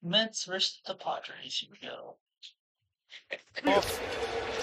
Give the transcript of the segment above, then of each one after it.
Mets versus the Padres. Here we go.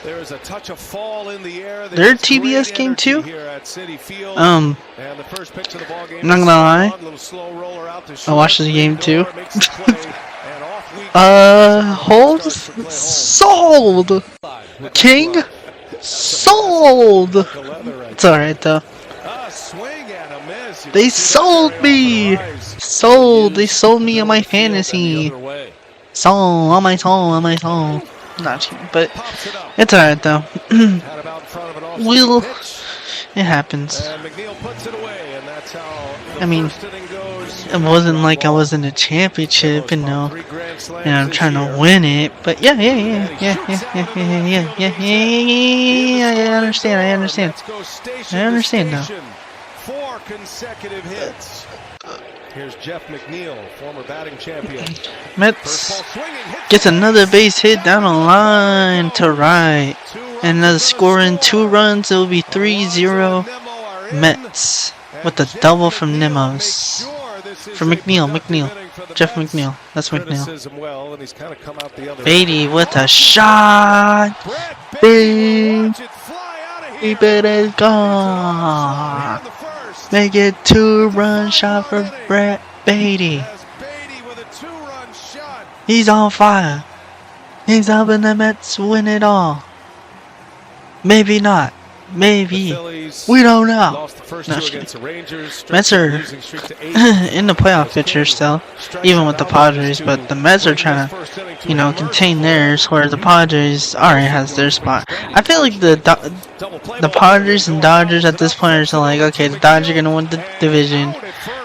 There is a touch of fall in the air. Their TBS game too. I'm not gonna lie. I watched the game too. Hold sold. King sold. It's alright though. They sold me. Sold. They sold me on my fantasy. Sold on my soul. On my soul. Not cheap, but it's alright though. It happens. I mean, it wasn't like I was in a championship, and I'm trying to win it. But yeah. I understand now. 4 consecutive hits. Here's Jeff McNeil, former batting champion. Mets gets another base hit down the line to right. And another scoring 2 runs. It will be 3-0 Mets with a double from Nemos. From McNeil. Jeff McNeil. That's McNeil. Beatty with a shot. Bing. Keep it as gone. Make it 2-run shot for Brett Beatty. He's on fire. He's helping the Mets win it all. Maybe not. Maybe. We don't know. No, Mets are in the playoff picture still, even with the Padres, but the Mets are trying to, contain theirs, where the Padres already has their spot. I feel like the Padres and Dodgers at this point are like, okay, the Dodgers are gonna win the division,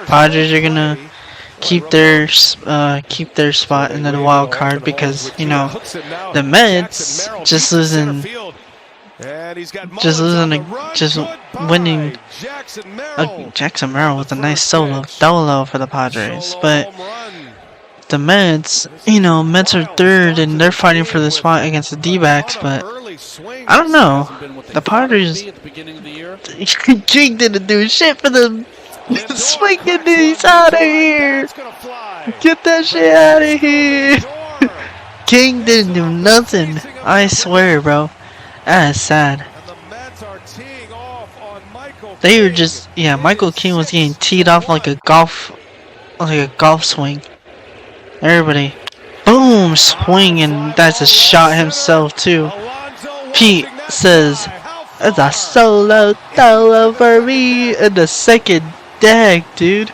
Padres are gonna keep their spot in the wild card because the Mets just winning. Jackson Merrill with a nice solo for the Padres, but the Mets, Mets are third and they're fighting for the spot against the D-backs, but I don't know. The Padres, King didn't do shit for them. Swinging these out of here. Get that shit out of here. King didn't do nothing. I swear, bro. That is sad. They were just, Michael King was getting teed off like a golf swing. Everybody, boom, swing, and that's a shot himself too. Pete says, "It's a solo for me in the second deck, dude."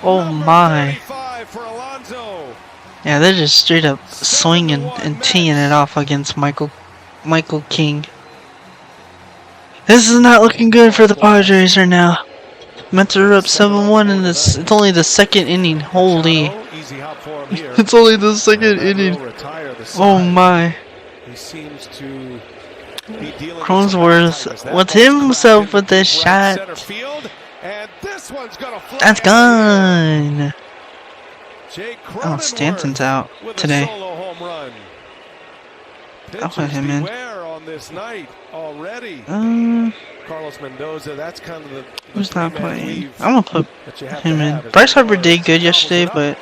Oh my. Yeah, they're just straight up swinging and teeing it off against Michael King. This is not looking good for the Padres right now. Mets are up 7-1 in this. It's only the second inning. Holy. It's only the second inning. Oh my. Cronenworth with himself with this shot. That's gone. Oh, Stanton's out today. I'll put him in. Carlos Mendoza, that's kind of the who's not playing? I'm gonna put him in. Bryce Harper did good yesterday, but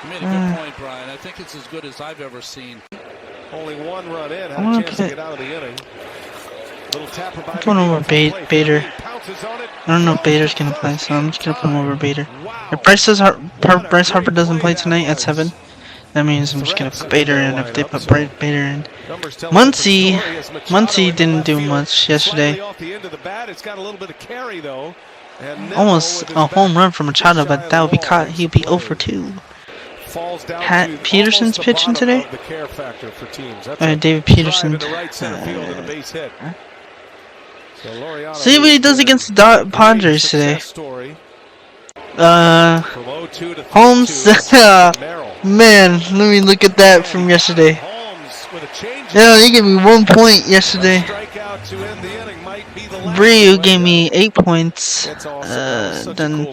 You made a good point, Brian. I think it's as good as I've ever seen. Only 1 run in. Had a chance to get out of the inning. I'm going over Bader. I don't know if Bader's gonna play, so I'm just gonna put him over Bader. If Bryce Harper doesn't play tonight at 7, that means I'm just gonna put Bader in. If they put Bader in, Muncy didn't do much yesterday. Almost a home run from Machado, but that would be caught. He'd be 0 for 2. Pat Peterson's pitching today. David Peterson. See what he does against the Padres today. Holmes. Man, let me look at that from yesterday. Yeah, he gave me 1 point yesterday. Ryu gave me 8 points. Then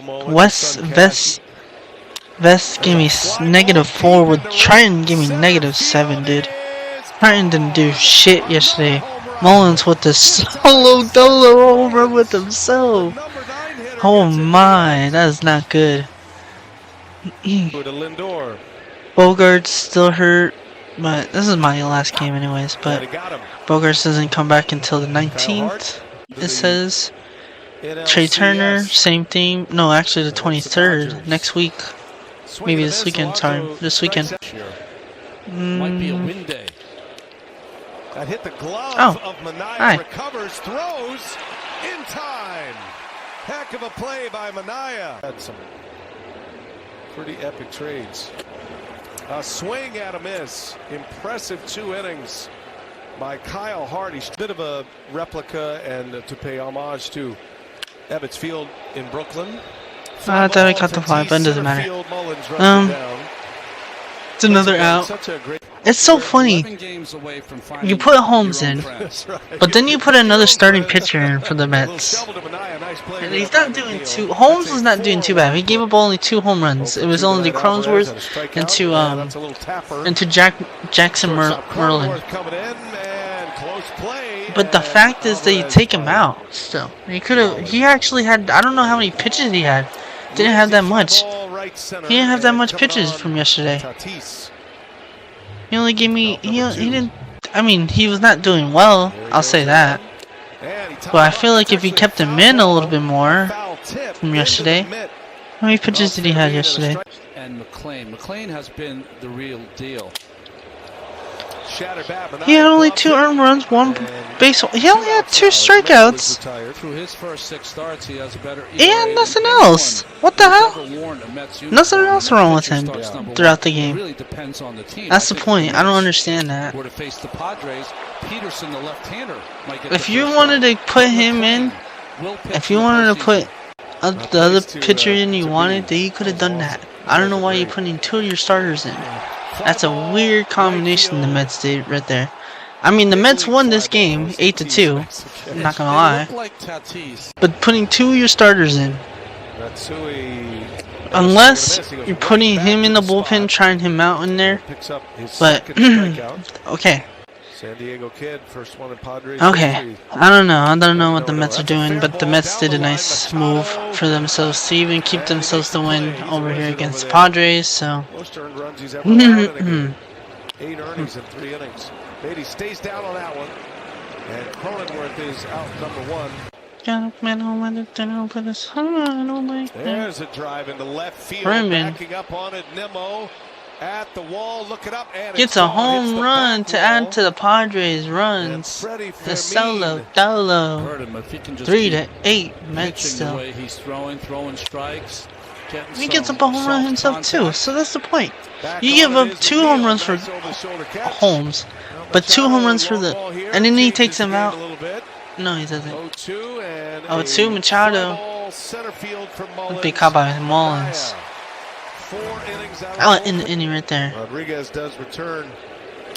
Vest gave me -4 with Triton gave me -7, dude. Triton didn't do shit yesterday. Mullins with the solo home run with himself. Oh my, that is not good. To Lindor. Bogart's still hurt, but this is my last game anyways, And but he got him. Bogarts doesn't come back until the Kyle 19th, Hart to it the says. Trey Turner, NLCS. same thing. No, actually the And it's the 23rd, Dodgers. next week. Swing Maybe and a this miss. weekend, sorry. Alonso This weekend. strikes out. Might be a win day. That hit the glove Oh, of Manaea. hi. Recovers, throws in time. Heck of a play by Manaea. Had some pretty epic trades. A swing and a miss. Impressive 2 innings by Kyle Hart. He's a bit of a replica, and to pay homage to Ebbets Field in Brooklyn. I thought I caught the fly, but it doesn't matter. It's another out. It's so funny. You put Holmes in, but then you put another starting pitcher in for the Mets. And he's not doing too. Holmes was not doing too bad. He gave up only 2 home runs. It was only to Cronenworth and to Jackson Merlin. But the fact is that you take him out still. He actually had, I don't know how many pitches he had. Didn't have that much. He didn't have that much pitches from yesterday. He only gave me, he didn't, I mean, he was not doing well, I'll say that. But I feel like if he kept him in a little bit more from yesterday. How many pitches did he have yesterday? And McLean has been the real deal. He had only 2 earned runs, 1 base. He only had 2 strikeouts. Through his first 6 starts, he has a better And nothing else. What the hell? Nothing else wrong with him throughout the game. That's the point. I don't understand that. If you wanted to put him in, if you wanted to put the other pitcher in you wanted, then you could have done that. I don't know why you're putting 2 of your starters in. That's a weird combination the Mets did right there. I mean, the Mets won this game 8-2. I'm not gonna lie. But putting 2 of your starters in, unless you're putting him in the bullpen, trying him out in there. But okay. San Diego Kid, first one in Padres. Okay, I don't know what the Mets are doing, but the Mets did a nice move for themselves to even keep themselves to win over here against the Padres, so. Most earned runs he's ever allowed in a game. 8 earnings in 3 innings. Beatty stays down on that one, and Cronenworth is out number 1. There's a drive into left field, backing up on it, Nimmo. At the wall, looking up, and gets a home run to add to the Padres runs. The solo dolo. 3-8 Mets still. He's throwing strikes. He gets up a home run himself too, so that's the point. You give up 2 home runs for Holmes, but 2 home runs for the, and then he takes him out. No, he doesn't. 0-2 Machado. Big caught by Mullins. In the inning right there. Rodriguez does return.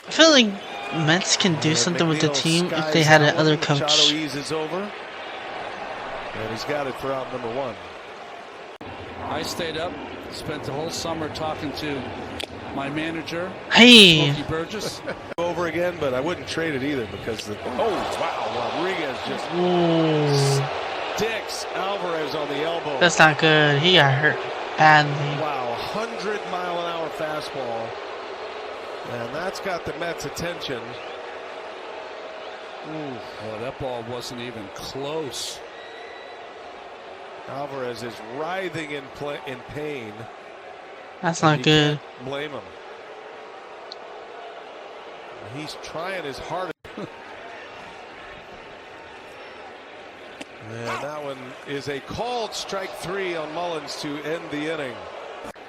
I feel like Mets can do something with the team if they had another coach. And he's got it for out number 1. I stayed up, spent the whole summer talking to my manager, hey, Smokey Burgess. Over again, but I wouldn't trade it either because the Rodriguez just sticks Alvarez on the elbow. That's not good. He got hurt badly. Wow, 100-mile-an-hour fastball, and that's got the Mets' attention. Ooh, well, that ball wasn't even close. Alvarez is writhing in pain. That's not good. Can't blame him. He's trying his hardest. And that one is a called strike 3 on Mullins to end the inning.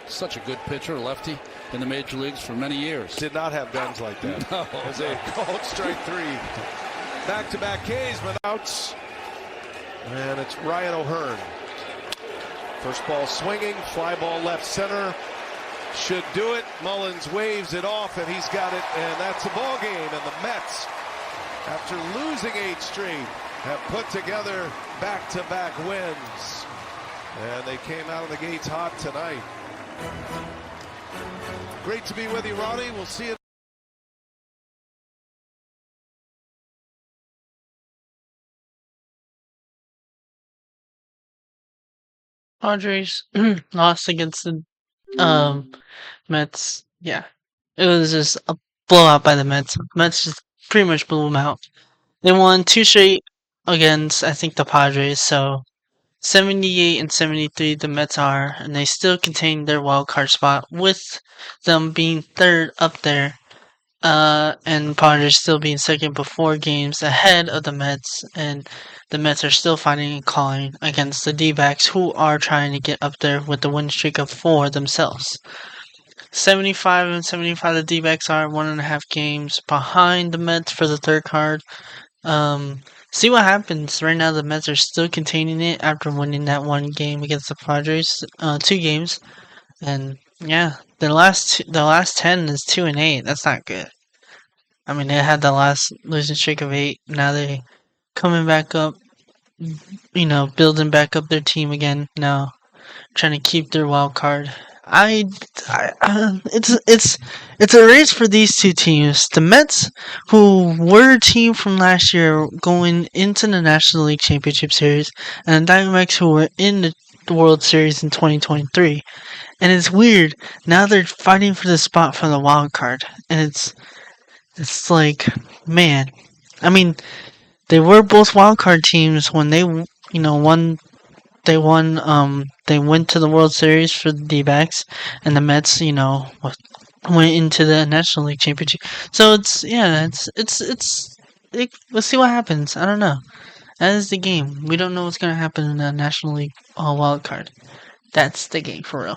Such a good pitcher, lefty, in the major leagues for many years. Did not have guns like that. No. As a called strike 3. Back-to-back K's with outs. And it's Ryan O'Hearn. First ball swinging, fly ball left center. Should do it. Mullins waves it off, and he's got it, and that's a ball game. And the Mets, after losing 8 straight, have put together back-to-back wins. And they came out of the gates hot tonight. Great to be with you, Ronnie. We'll see you. Padres lost against the Mets, yeah. It was just a blowout by the Mets. Mets just pretty much blew them out. They won 2 straight against, I think, the Padres, so 78 and 73 the Mets are, and they still contain their wild card spot with them being third up there. And Padres still being second but 4 games ahead of the Mets, and the Mets are still fighting and calling against the D-backs, who are trying to get up there with the win streak of 4 themselves. 75 and 75 the D-backs are 1.5 games behind the Mets for the third card. See what happens. Right now the Mets are still containing it after winning that 1 game against the Padres, 2 games. And yeah, the last 10 is 2-8. That's not good. I mean, they had the last losing streak of 8. Now they coming back up, building back up their team again. Now trying to keep their wild card. It's a race for these 2 teams. The Mets, who were a team from last year going into the National League Championship Series, and the Diamondbacks, who were in the World Series in 2023. And it's weird. Now they're fighting for the spot for the wild card, and it's like, man. I mean, they were both wild card teams when they won. They went to the World Series for the D-backs, and the Mets, went into the National League Championship. So let's see what happens. I don't know. That is the game. We don't know what's gonna happen in the National League wild card. That's the game for real.